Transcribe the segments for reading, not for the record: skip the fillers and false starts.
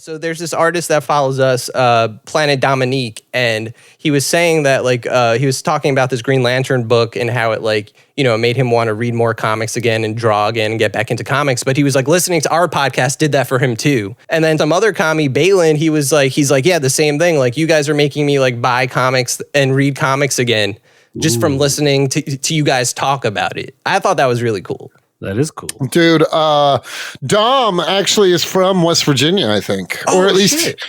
So there's this artist that follows us, Planet Dominique, and he was saying that he was talking about this Green Lantern book and how it made him want to read more comics again and draw again and get back into comics. But he was like, listening to our podcast did that for him too. And then some other commie, Balin, he's like, yeah, the same thing. Like, you guys are making me like buy comics and read comics again just from listening to you guys talk about it. I thought that was really cool. That is cool. Dude, Dom actually is from West Virginia, I think. Or at least, shit.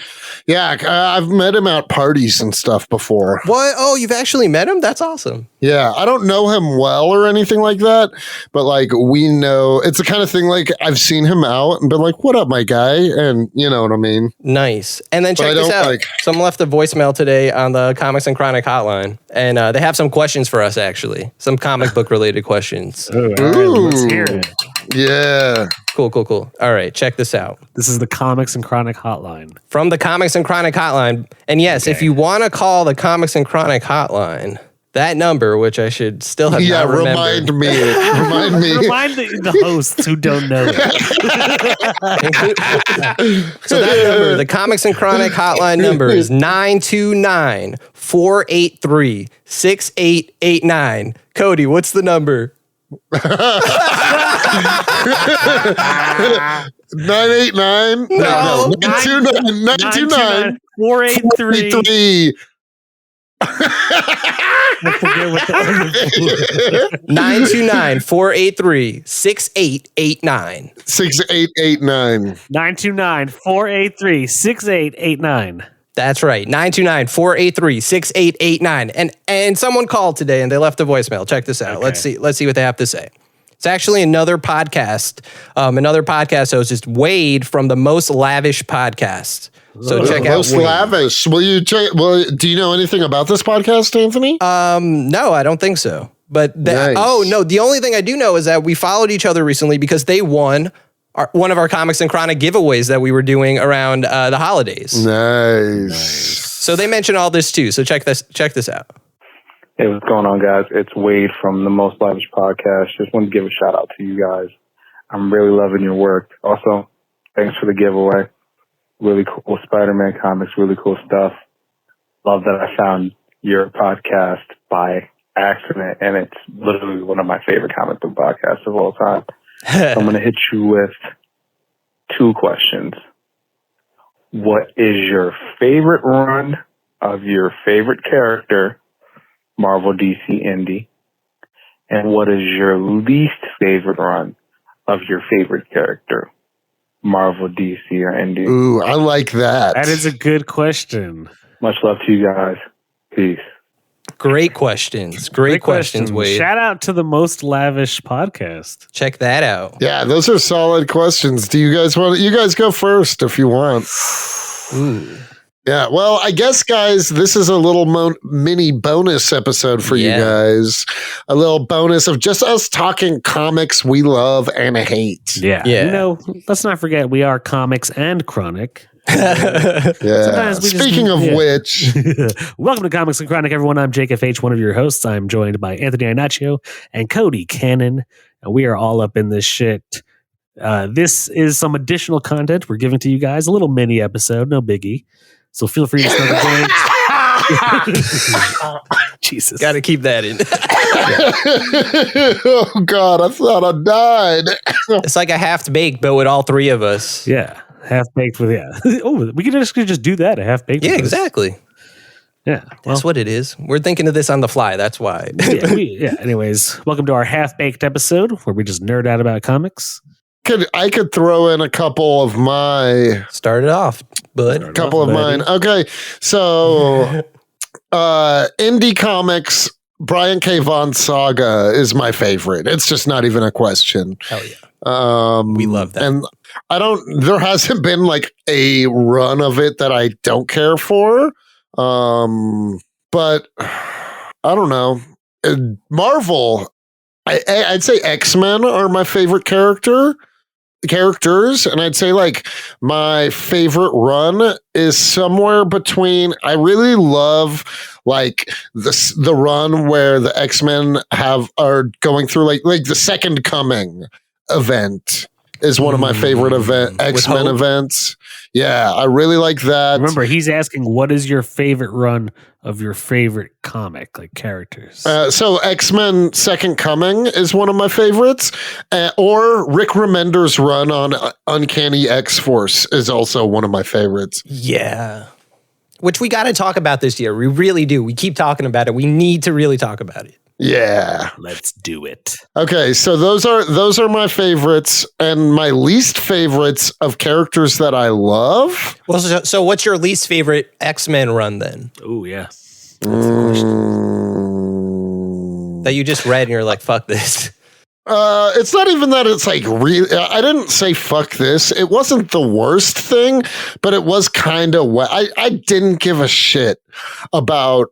Yeah, I've met him at parties and stuff before. What? Oh, you've actually met him? That's awesome. Yeah, I don't know him well or anything like that, but like we know, it's the kind of thing like I've seen him out and been like, what up, my guy? And you know what I mean? Nice. And then check this out. Someone left a voicemail today on the Comics and Chronic hotline, and they have some questions for us, actually. Some comic book related questions. Ooh, all right, let's hear it. Yeah. Cool. All right, check this out. This is the Comics and Chronic hotline. From the Comics and Chronic hotline. And yes, if you want to call the Comics and Chronic hotline, that number, which I should still have not remembered. Remind me. Remind the hosts who don't know that. So that number, the Comics and Chronic hotline number is 929-483-6889. Cody, what's the number? 989? No. 929 483. I forget what the other 929-483-6889. 6889. 929-483-6889. That's right. 929-483-6889. And someone called today and they left a voicemail. Check this out. Okay. Let's see what they have to say. It's actually another podcast. Another podcast host is Wade from the Most Lavish podcast. So check out Most Lavish. Do you know anything about this podcast, Anthony? No, I don't think so. But nice. Oh no, the only thing I do know is that we followed each other recently because they won one of our Comics and Chronic giveaways that we were doing around the holidays. Nice. So they mentioned all this too. So check this out. Hey, what's going on, guys? It's Wade from the Most Lavish podcast. Just wanted to give a shout out to you guys. I'm really loving your work. Also, thanks for the giveaway. Really cool Spider-Man comics, really cool stuff. Love that I found your podcast by accident, and it's literally one of my favorite comic book podcasts of all time. So I'm going to hit you with 2 questions. What is your favorite run of your favorite character, Marvel, DC, Indie? And what is your least favorite run of your favorite character, Marvel, DC, or Indie? Ooh, I like that. That is a good question. Much love to you guys. Peace. Great questions. Great questions, Wade. Shout out to the Most Lavish podcast. Check that out. Yeah, those are solid questions. Do you guys want? You guys go first if you want. Ooh. Yeah, well, I guess, guys, this is a little mini bonus episode for you guys. A little bonus of just us talking comics we love and hate. Yeah. You know, let's not forget we are Comics and Chronic. Yeah. Speaking of which, welcome to Comics and Chronic, everyone. I'm Jake FH, one of your hosts. I'm joined by Anthony Iannaccio and Cody Cannon, and we are all up in this shit. This is some additional content we're giving to you guys, a little mini episode, no biggie. So feel free to start the game. Jesus, got to keep that in. Oh God, I thought I died. It's like a half baked, but with all 3 of us. Yeah. Half baked with Oh, we could just do that. A half baked. Yeah, exactly. Yeah, that's what it is. We're thinking of this on the fly. That's why. Anyways, welcome to our half baked episode where we just nerd out about comics. I could throw in a couple of my. Start it off, bud. A couple of mine. Okay, so indie comics. Brian K. Vaughan Saga is my favorite. It's just not even a question. Hell yeah. We love that. And there hasn't been like a run of it that I don't care for. But I don't know. Marvel, I'd say X-Men are my favorite characters. And I'd say like my favorite run is somewhere between, I really love like the run where the X-Men are going through like the Second Coming event. is one of my favorite X-Men events. Yeah, I really like that. Remember, he's asking, what is your favorite run of your favorite comic, like characters? So X-Men Second Coming is one of my favorites. Or Rick Remender's run on Uncanny X-Force is also one of my favorites. Yeah. Which we got to talk about this year. We really do. We keep talking about it. We need to really talk about it. Yeah. Let's do it. Okay, so those are my favorites, and my least favorites of characters that I love. Well, so what's your least favorite X-Men run then? Oh, yeah. That you just read and you're like, fuck this. It's not even that it's like really. I didn't say fuck this. It wasn't the worst thing, but it was kind of. I didn't give a shit about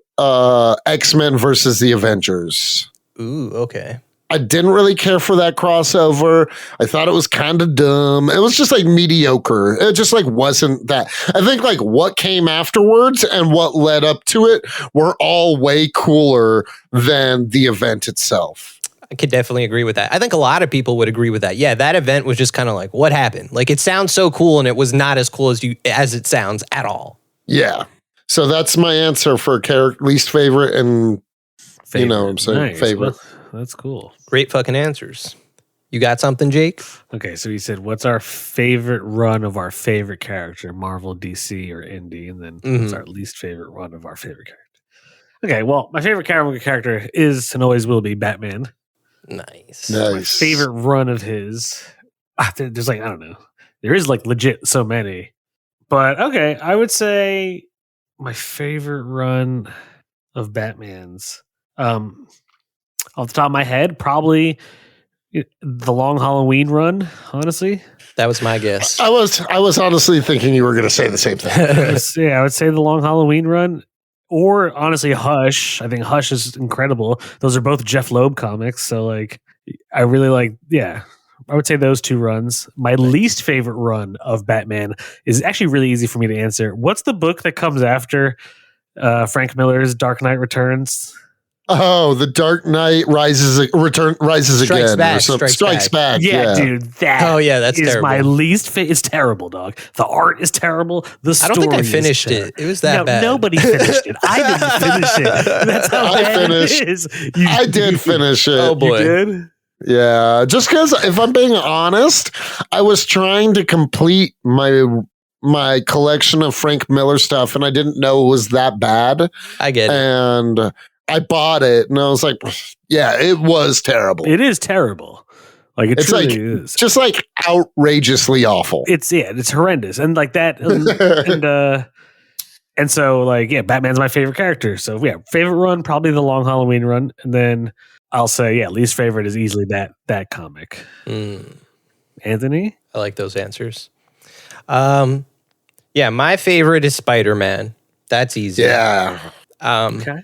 X-Men versus the Avengers. Ooh, okay. I didn't really care for that crossover. I thought it was kind of dumb. It was just like mediocre. It just like wasn't that. I think like what came afterwards and what led up to it were all way cooler than the event itself. I could definitely agree with that. I think a lot of people would agree with that. Yeah, that event was just kind of like, what happened? Like, it sounds so cool, and it was not as cool as it sounds at all. Yeah. So that's my answer for least favorite and favorite. You know what I'm saying? Nice. Favorite. Well, that's cool. Great fucking answers. You got something, Jake? Okay, so he said, what's our favorite run of our favorite character, Marvel, DC, or Indie? And then what's our least favorite run of our favorite character? Okay, well, my favorite character is and always will be Batman. Nice. My favorite run of his. There's like, I don't know. There is like legit so many. But okay, I would say my favorite run of Batman's. Off the top of my head, probably the Long Halloween run, honestly. That was my guess. I was honestly thinking you were going to say the same thing. I would say the Long Halloween run. Or honestly, Hush. I think Hush is incredible. Those are both Jeph Loeb comics. So like, I really like, I would say those two runs. My least favorite run of Batman is actually really easy for me to answer. What's the book that comes after Frank Miller's Dark Knight Returns? Oh, the Dark Knight rises again. Strikes back. Yeah, dude. That's terrible. My least It's terrible, dog. The art is terrible. The story I don't think I finished it. It was that bad. Nobody finished it. I didn't finish it. That's how bad it is. I did finish it. Oh boy. You did? Yeah, just because if I'm being honest, I was trying to complete my collection of Frank Miller stuff, and I didn't know it was that bad. I get it. And I bought it, and I was like, yeah, it was terrible. It is terrible. Like it's truly like, is. Just like outrageously awful. It's horrendous. And like that and so like Batman's my favorite character. So favorite run, probably the Long Halloween run. And then I'll say, least favorite is easily that comic. Anthony? I like those answers. My favorite is Spider-Man. That's easy. Yeah. Okay.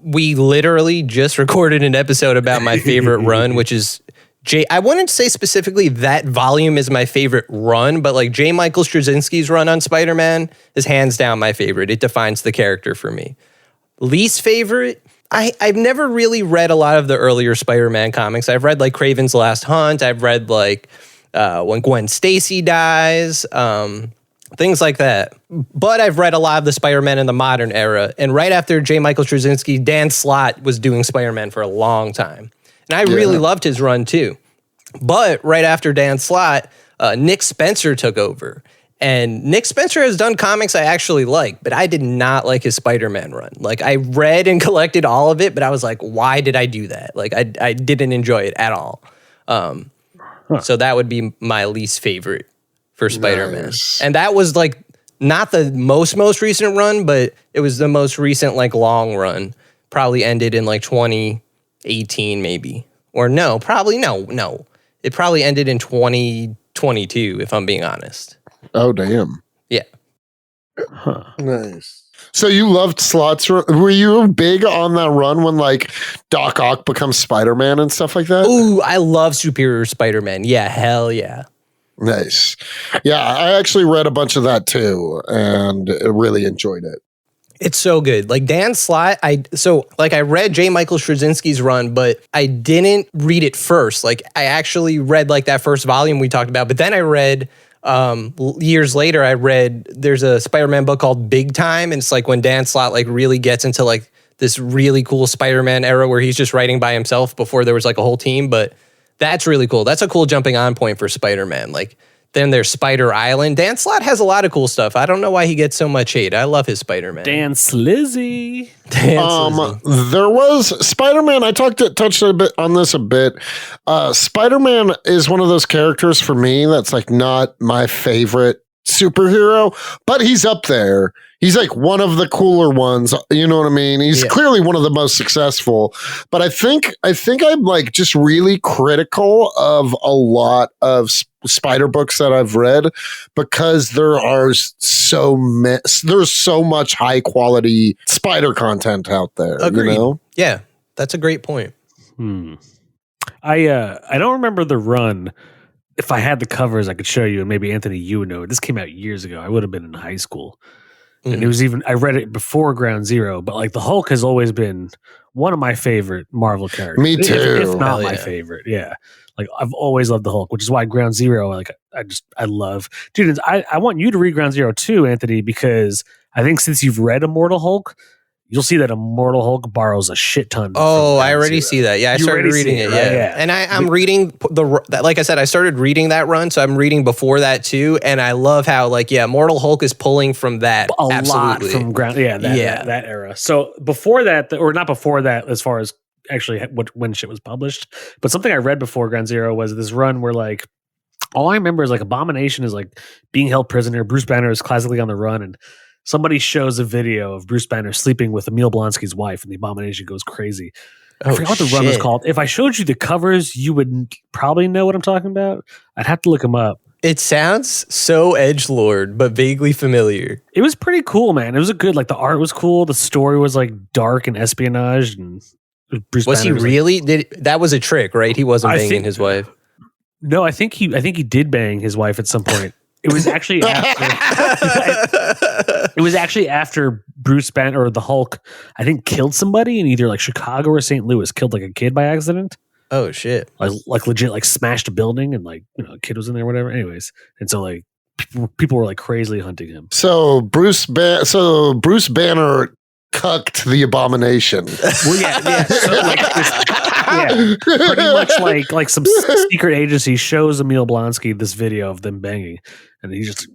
We literally just recorded an episode about my favorite run, which is I wouldn't say specifically that volume is my favorite run, but like J. Michael Straczynski's run on Spider-Man is hands down my favorite. It defines the character for me. Least favorite, I've never really read a lot of the earlier Spider-Man comics. I've read like Kraven's Last Hunt. I've read like when Gwen Stacy dies. Things like that. But I've read a lot of the Spider-Man in the modern era. And right after J. Michael Straczynski, Dan Slott was doing Spider-Man for a long time. And I really loved his run too. But right after Dan Slott, Nick Spencer took over. And Nick Spencer has done comics I actually like, but I did not like his Spider-Man run. Like I read and collected all of it, but I was like, why did I do that? Like I didn't enjoy it at all. So that would be my least favorite for Spider-Man. Nice. And that was like not the most recent run, but it was the most recent like long run. Probably ended in like 2018 maybe. Or no. It probably ended in 2022 if I'm being honest. Oh damn. Yeah. Huh. Nice. So you loved Slott's run? Were you big on that run when like Doc Ock becomes Spider-Man and stuff like that? Ooh, I love Superior Spider-Man. Yeah, hell yeah. Nice. Yeah, I actually read a bunch of that too and really enjoyed it. It's so good. Like Dan Slott, I read J. Michael Straczynski's run, but I didn't read it first. Like I actually read like that first volume we talked about, but then I read years later, there's a Spider-Man book called Big Time, and it's like when Dan Slott like really gets into like this really cool Spider-Man era where he's just writing by himself before there was like a whole team, but that's really cool. That's a cool jumping on point for Spider-Man. Like then there's Spider Island. Dan Slott has a lot of cool stuff. I don't know why he gets so much hate. I love his Spider-Man. Dan Slizzy. There was Spider-Man. I touched a bit on this a bit. Spider-Man is one of those characters for me that's like not my favorite superhero, but he's up there. He's like one of the cooler ones. You know what I mean? He's clearly one of the most successful. But I think I'm like just really critical of a lot of Spider books that I've read because there's so much high quality Spider content out there. Agreed. You know? Yeah, that's a great point. I don't remember the run. If I had the covers, I could show you, and maybe Anthony, you would know it. This came out years ago. I would have been in high school. And it was I read it before Ground Zero, but like the Hulk has always been one of my favorite Marvel characters. Me too. If not my favorite. Yeah. Like I've always loved the Hulk, which is why Ground Zero, like I love. Dude, I want you to read Ground Zero too, Anthony, because I think since you've read Immortal Hulk, you'll see that Immortal Hulk borrows a shit ton. Oh, I already see that. Yeah, I started reading it. Right? Yeah. And I'm reading like I said, I started reading that run, so I'm reading before that too. And I love how Immortal Hulk is pulling from that a lot from Ground. Yeah, that era. So before that, or not before that, as far as actually when shit was published, but something I read before Ground Zero was this run where like all I remember is like Abomination is like being held prisoner. Bruce Banner is classically on the run, and somebody shows a video of Bruce Banner sleeping with Emil Blonsky's wife, and the Abomination goes crazy. I forgot what the run was called. If I showed you the covers, you would probably know what I'm talking about. I'd have to look them up. It sounds so edgelord, but vaguely familiar. It was pretty cool, man. It was like the art was cool. The story was like dark and espionage, and Bruce was Banner he really? That was a trick, right? He wasn't banging his wife. No, I think he did bang his wife at some point. It was actually after Bruce Banner or the Hulk, I think, killed somebody in either like Chicago or St. Louis. Killed like a kid by accident. Oh shit! Like legit, like smashed a building and like a kid was in there, or whatever. Anyways, and so like people were like crazily hunting him. So Bruce Banner cucked the Abomination. Well, yeah. So like pretty much like some secret agency shows Emil Blonsky this video of them banging, and he's just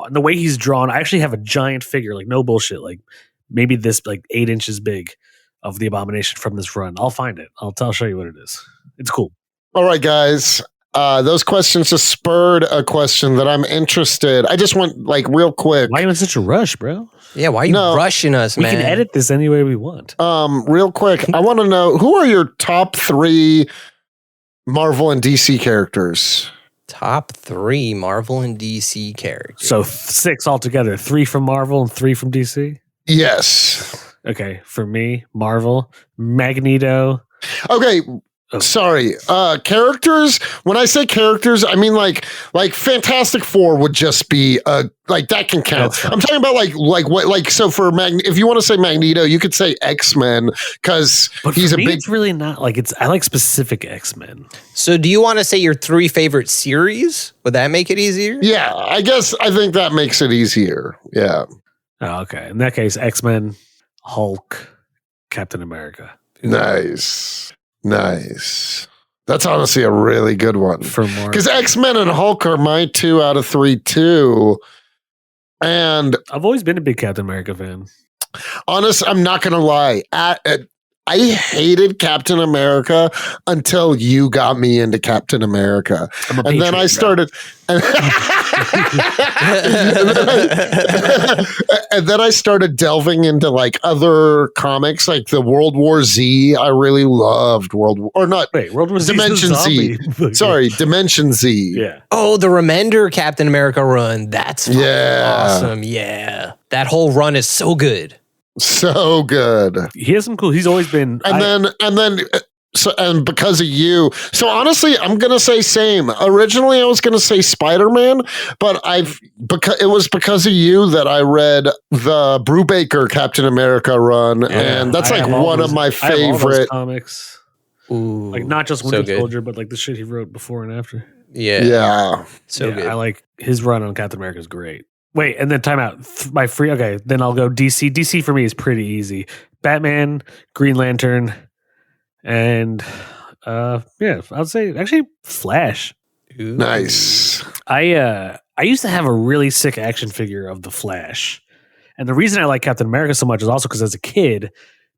and the way he's drawn. I actually have a giant figure, like no bullshit, like maybe this like 8 inches big of the Abomination from this run. I'll find it. I'll show you what it is. It's cool. All right, guys. Those questions just spurred a question that I'm interested. I just want like real quick. Why are you in such a rush, bro? Yeah, why are you rushing us, man? We can edit this any way we want. Real quick, I want to know who are your top 3 Marvel and DC characters? Top 3 Marvel and DC characters. So 6 altogether. 3 from Marvel and 3 from DC? Yes. Okay, for me, Marvel, Magneto. Okay. Sorry, characters. When I say characters, I mean like Fantastic Four would just be like that can count. I'm talking about like so for if you want to say Magneto, you could say X-Men because he's a big. It's really not like I like specific X-Men. So do you want to say your 3 favorite series? Would that make it easier? Yeah, I think that makes it easier. Yeah. Oh, okay. In that case, X-Men, Hulk, Captain America. Nice. That's honestly a really good one. Because X-Men and Hulk are my 2 out of 3 too. And I've always been a big Captain America fan. I'm not going to lie. I hated Captain America until you got me into Captain America. And then I started and then I started delving into like other comics like the World War Z. I really loved World War Z. Dimension Z. Sorry, Dimension Z. Yeah. Oh, the Remender Captain America run. That's awesome. Yeah. That whole run is so good. So good. He has some cool. He's always been. And then So, and because of you. So honestly, I'm going to say same. Originally, I was going to say Spider-Man, but it was because of you that I read the Brubaker Captain America run. And that's like one of my favorite comics. Ooh, like not just Winter Soldier, but like the shit he wrote before and after. Yeah. So good. I like his run on Captain America is great. Wait, and then time out. Okay, then I'll go DC. DC for me is pretty easy. Batman, Green Lantern, and I'd say actually Flash. Ooh. Nice. I used to have a really sick action figure of the Flash. And the reason I like Captain America so much is also because as a kid,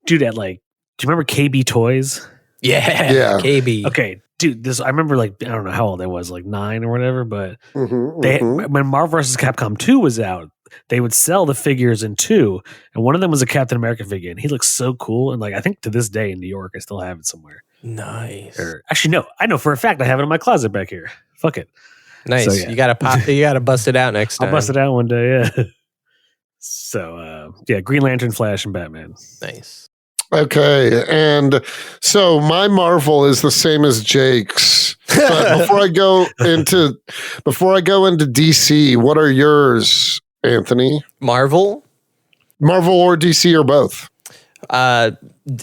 dude, do you remember KB Toys? Yeah. KB. Okay, dude, I remember I don't know how old I was, like 9 or whatever, but when Marvel vs. Capcom 2 was out, they would sell the figures in 2, and one of them was a Captain America figure, and he looks so cool, and I think to this day in New York, I still have it somewhere. Nice. Actually, no, I know for a fact I have it in my closet back here. Fuck it. Nice. So, yeah. You gotta bust it out next time. I'll bust it out one day, yeah. So, Green Lantern, Flash, and Batman. Nice. Okay, and so my Marvel is the same as Jake's. But before I go into DC, what are yours, Anthony? Marvel or DC or both?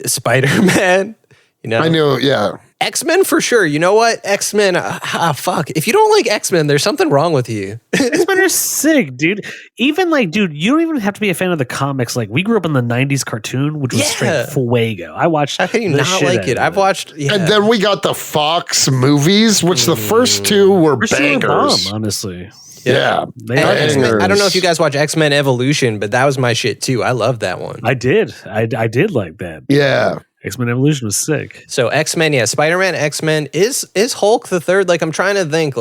Spider-Man. I know, yeah. X-Men for sure. You know what? X-Men, fuck. If you don't like X-Men, there's something wrong with you. X-Men are sick, dude. Even dude, you don't even have to be a fan of the comics. We grew up in the 90s cartoon, which was straight fuego. I watched. How can you not like it? I've watched. Yeah. And then we got the Fox movies, which the first 2 were bangers. Honestly. Yeah. X-Men, I don't know if you guys watch X-Men Evolution, but that was my shit too. I love that one. I did. I did like that. Yeah. X-Men Evolution was sick. So X-Men, Spider-Man, X-Men. Is Hulk the third? I'm trying to think,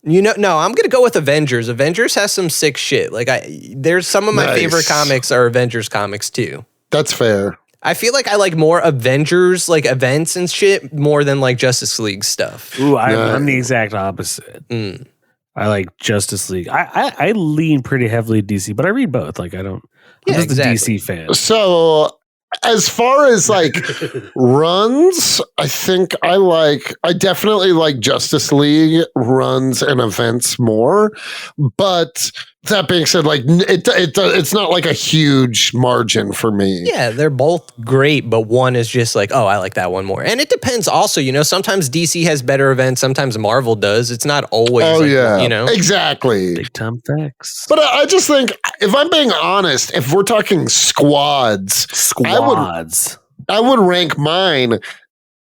no, I'm going to go with Avengers. Avengers has some sick shit. There's some of my favorite comics are Avengers comics too. That's fair. I feel like I like more Avengers, events and shit, more than Justice League stuff. Ooh, I'm the exact opposite. I like Justice League. I lean pretty heavily DC, but I read both. I'm just a DC fan. So as far as runs, I think I definitely like Justice League runs and events more. But that being said, it's not a huge margin for me. Yeah, they're both great, but one is just I like that one more. And it depends also, sometimes DC has better events, sometimes Marvel does. It's not always, Exactly. Big time facts. But I just think, if I'm being honest, if we're talking squads, I would rank mine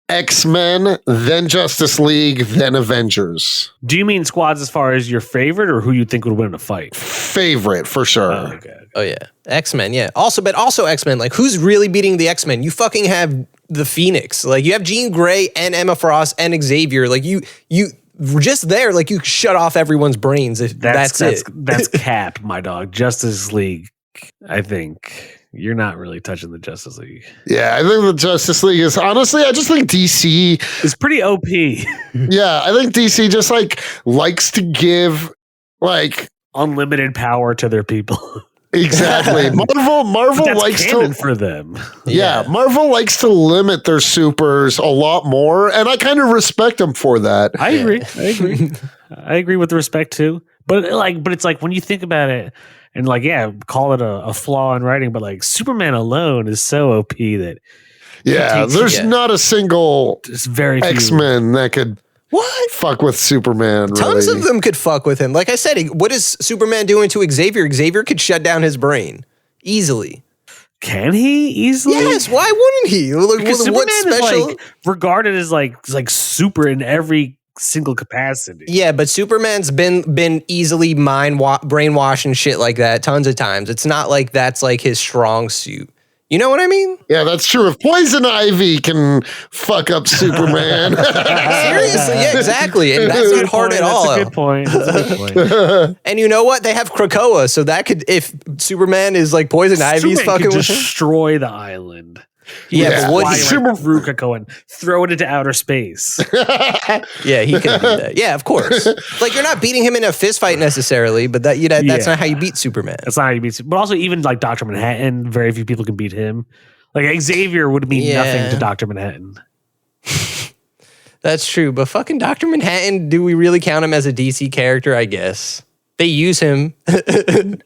X-Men, then Justice League, then Avengers. Do you mean squads as far as your favorite or who you think would win a fight? Favorite, for sure. Oh, okay. Oh, yeah. X-Men, yeah. Also X-Men. Who's really beating the X-Men? You fucking have the Phoenix. You have Jean Grey and Emma Frost and Xavier. You just there, you shut off everyone's brains. That's it. That's capped, my dog. Justice League, I think. You're not really touching the Justice League. Yeah, I think the Justice League is, honestly, I just think DC is pretty OP. Yeah, I think DC just likes to give unlimited power to their people. Exactly. Marvel likes to for them. Yeah, Marvel likes to limit their supers a lot more, and I kind of respect them for that. I agree. I agree with the respect too. But it's when you think about it, and call it a flaw in writing, but Superman alone is so OP that there's not a single very X-Men that could fuck with Superman. Tons of them could fuck with him. Like I said, what is Superman doing to Xavier? Xavier could shut down his brain easily. Can he easily? Yes. Why wouldn't he? Because Superman is regarded as super in every single capacity. Yeah, but Superman's been easily brainwashed and shit like that tons of times. It's not that's his strong suit. You know what I mean? Yeah, that's true. If Poison Ivy can fuck up Superman. Seriously, yeah, exactly. And that's not hard at all. That's a good point. And you know what? They have Krakoa, so that could, if Superman is Poison Ivy's fucking with him. Destroy the island. Yeah, but what through Krakoa and throw it into outer space. Yeah, he could do that. Yeah, of course. You're not beating him in a fist fight necessarily, but that's not how you beat Superman. That's not how you beat. But also, even Dr. Manhattan, very few people can beat him. Xavier would mean nothing to Dr. Manhattan. That's true, but fucking Dr. Manhattan, do we really count him as a DC character? I guess. They use him.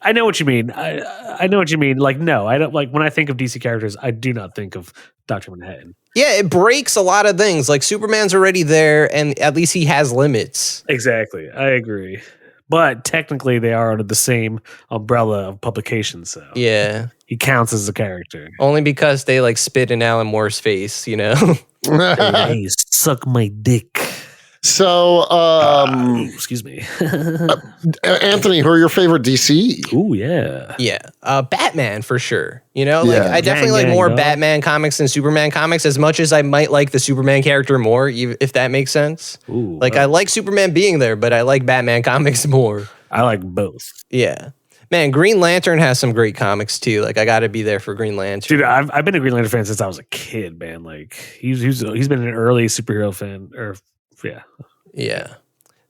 I know what you mean. I know what you mean. Like, no, I don't like when I think of DC characters, I do not think of Dr. Manhattan. Yeah, it breaks a lot of things. Like Superman's already there, and at least he has limits. Exactly. I agree. But technically they are under the same umbrella of publication, so Yeah. he counts as a character. Only because they like spit in Alan Moore's face, you know? Hey, suck my dick. So, Excuse me. Anthony, who are your favorite DC? Ooh, yeah. Yeah. Batman for sure. You know, like Yeah. I definitely Gang, like more dog. Batman comics than Superman comics, as much as I might like the Superman character more, if that makes sense. Ooh, Like I like Superman being there, but I like Batman comics more. I like both. Yeah. Man, Green Lantern has some great comics too. Like I got to be there for Green Lantern. Dude, I've been a Green Lantern fan since I was a kid, man. Like he's been an early superhero fan, or yeah. Yeah.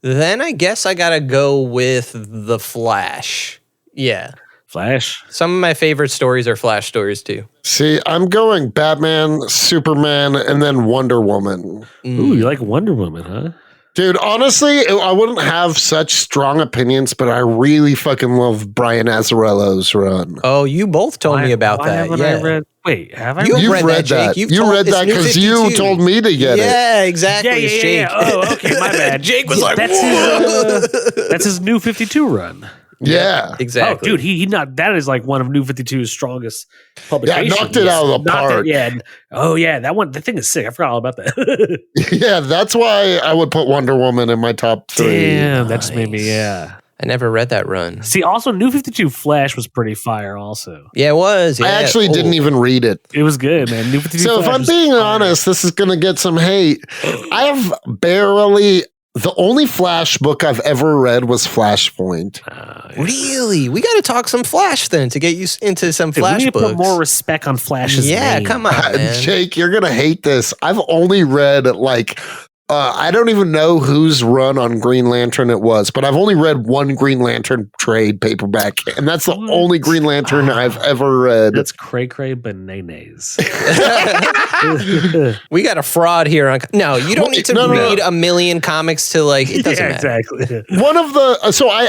Then I guess I got to go with The Flash. Yeah. Flash. Some of my favorite stories are Flash stories too. See, I'm going Batman, Superman, and then Wonder Woman. Ooh, you like Wonder Woman, huh? Dude, honestly, I wouldn't have such strong opinions, but I really fucking love Brian Azzarello's run. Oh, you both told me about why that. haven't Yeah. I read? Wait, have I? You've You've read that, Jake. You told- read it's that New because you 52. told me to get it. Yeah, exactly. Yeah, It's Jake. Oh, okay, my bad. Jake was like, That's his New 52 run. Yeah. Exactly. Oh, dude, he not that is like one of New 52's strongest publications. knocked it out of the Knocked it- park. yeah. Oh yeah, that thing is sick. I forgot all about that. Yeah, that's why I would put Wonder Woman in my top 3. Damn, that just made me Nice. I never read that run. See, also New 52 Flash was pretty fire. Also, Yeah, it was. Yeah. I actually Oh. didn't even read it. it was good, man. New 52. So if Flash I'm was being fire. honest, this is going to get some hate. I have barely, the only Flash book I've ever read was Flashpoint. Yeah. Really? We got to talk some Flash then to get you into some Dude, we Flash need to books. put more respect on Flash's Yeah, name. come on, man. Jake, you're going to hate this. I've only read like, I don't even know whose run on Green Lantern it was, but I've only read one Green Lantern trade paperback, and that's the What? only Green Lantern I've ever read. That's cray cray bananas. We got a fraud here. No, you don't need to No. read a million comics to like. It doesn't yeah, matter. exactly. One of the so I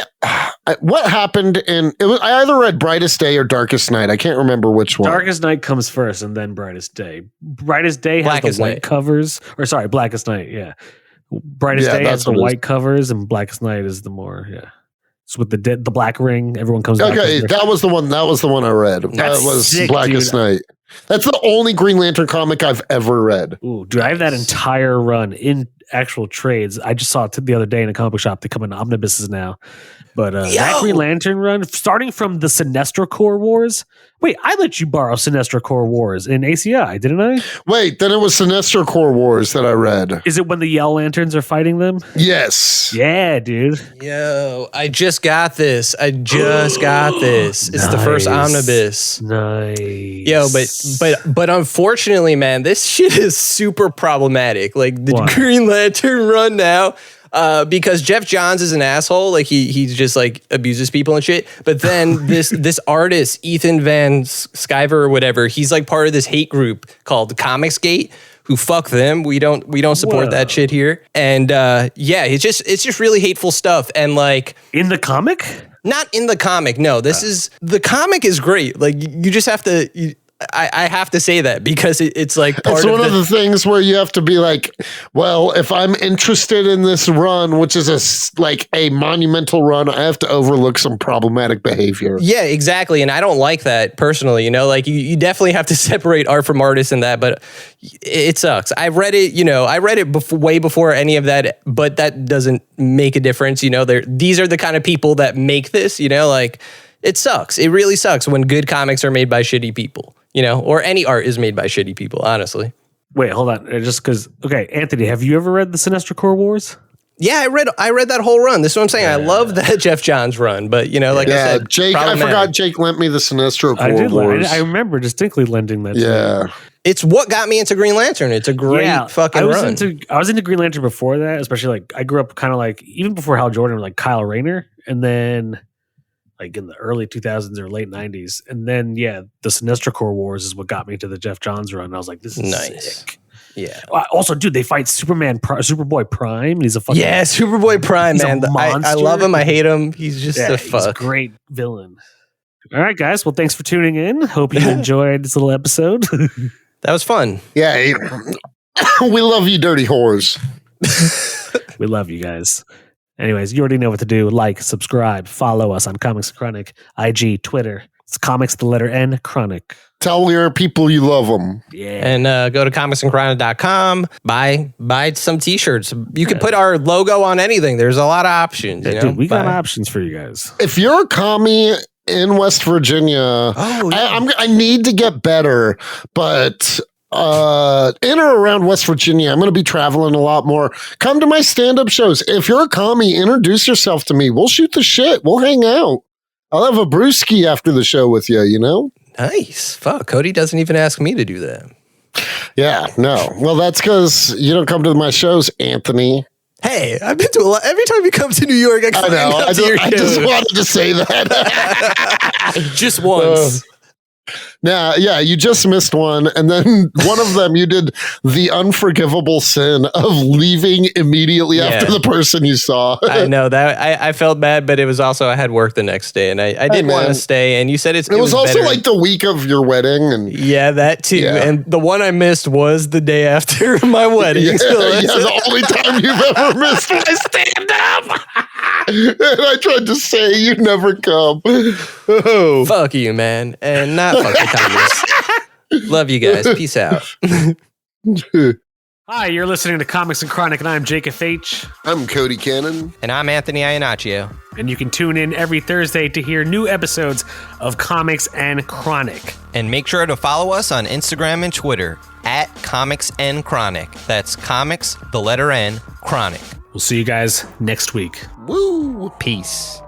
what happened in it was I either read Brightest Day or Darkest Night. I can't remember which one. Darkest Night comes first, and then Brightest Day. Brightest Day has Blackest the white Night. covers, or sorry, Blackest Night. Yeah, Brightest Yeah, Day has that's the what it is. white covers, and Blackest Night is the more It's with the black ring. Everyone comes back. Okay, with their- that was the one. That was the one I read. That's That was sick, Blackest dude. Night. That's the only Green Lantern comic I've ever read. Ooh, dude, I have that entire run in actual trades. I just saw it the other day in a comic book shop. They come in omnibuses now. But that Yo! Green Lantern run, starting from the Sinestro Corp Wars. Wait, I let you borrow Sinestro Corp Wars in ACI, didn't I? Wait, then it was Sinestro Corp Wars that I read. Is it when the Yell Lanterns are fighting them? Yes. Yeah, dude. Yo, I just got this. It's the first Nice. omnibus. Nice. Yo, but unfortunately, man, this shit is super problematic. Like the Why? Green Lantern run now. Because Geoff Johns is an asshole, like he just like abuses people and shit. But then this artist Ethan Van Sciver or whatever, he's like part of this hate group called Comicsgate. Who fuck them? We don't support Whoa. that shit here. And yeah, it's just really hateful stuff. And like In the comic? not in the comic. No, the comic is great. Like you just have to. I have to say that because it's like part It's of one of the things where you have to be like, well, if I'm interested in this run, which is like a monumental run, I have to overlook some problematic behavior. Yeah, exactly. And I don't like that personally, you know, like you definitely have to separate art from artists and that, but it sucks. I read it way before any of that, but that doesn't make a difference. You know, these are the kind of people that make this, you know, like it sucks. It really sucks when good comics are made by shitty people, you know, or any art is made by shitty people, honestly. Wait, hold on. Just because. Okay, Anthony, have you ever read the Sinestro Corp Wars? Yeah, I read that whole run. This is what I'm saying. I love that Geoff Johns run, but you know, like I Yeah, said, Jake, I problematic. forgot Jake lent me the Sinestro I Corp did. Wars. I remember distinctly lending that. to you. Yeah. It's what got me into Green Lantern. It's a great fucking I was run. into Green Lantern before that, especially like I grew up kind of like even before Hal Jordan, like Kyle Rayner, and then like in the early 2000s or late 90s, and then the Sinestro Corp Wars is what got me to the Geoff Johns run. I was like, this is Nice. sick. Yeah. Also, dude, they fight Superboy Prime. And he's a fucking Superboy Prime, man. I love him. I hate him. He's just a fuck. He's a great villain. All right, guys. Well, thanks for tuning in. Hope you enjoyed this little episode. That was fun. Yeah. We love you, dirty whores. We love you guys. Anyways, you already know what to do. Like, subscribe, follow us on Comics and Chronic, IG, Twitter. It's Comics, the letter N, Chronic. Tell your people you love them. Yeah. And go to comicsandchronic.com. Buy some t-shirts. You can put our logo on anything. There's a lot of options. You know? Dude, we got options for you guys. If you're a commie in West Virginia, I need to get better, but in or around West Virginia, I'm going to be traveling a lot more. Come to my stand-up shows. If you're a commie, introduce yourself to me. We'll shoot the shit. We'll hang out. I'll have a brewski after the show with you, you know? Nice. Fuck, Cody doesn't even ask me to do that. Yeah, no. Well, that's because you don't come to my shows, Anthony. Hey, I've been to a lot. Every time you come to New York, I know. I just wanted to say that. Just once. Nah, yeah, you just missed one. And then one of them, you did the unforgivable sin of leaving immediately after the person you saw. I know that. I felt bad, but it was also, I had work the next day and I didn't want to stay. And you said it was also better. like the week of your wedding. And yeah, that too. Yeah. And the one I missed was the day after my wedding. Yeah, the only time you've ever missed my stand-up. And I tried to say you never come. Oh. Fuck you, man. And not fuck the communists. Love you guys. Peace out. Hi, you're listening to Comics and Chronic, and I'm Jacob H. I'm Cody Cannon. And I'm Anthony Iannaccio. And you can tune in every Thursday to hear new episodes of Comics and Chronic. And make sure to follow us on Instagram and Twitter at Comics and Chronic. That's Comics, the letter N, Chronic. We'll see you guys next week. Woo! Peace.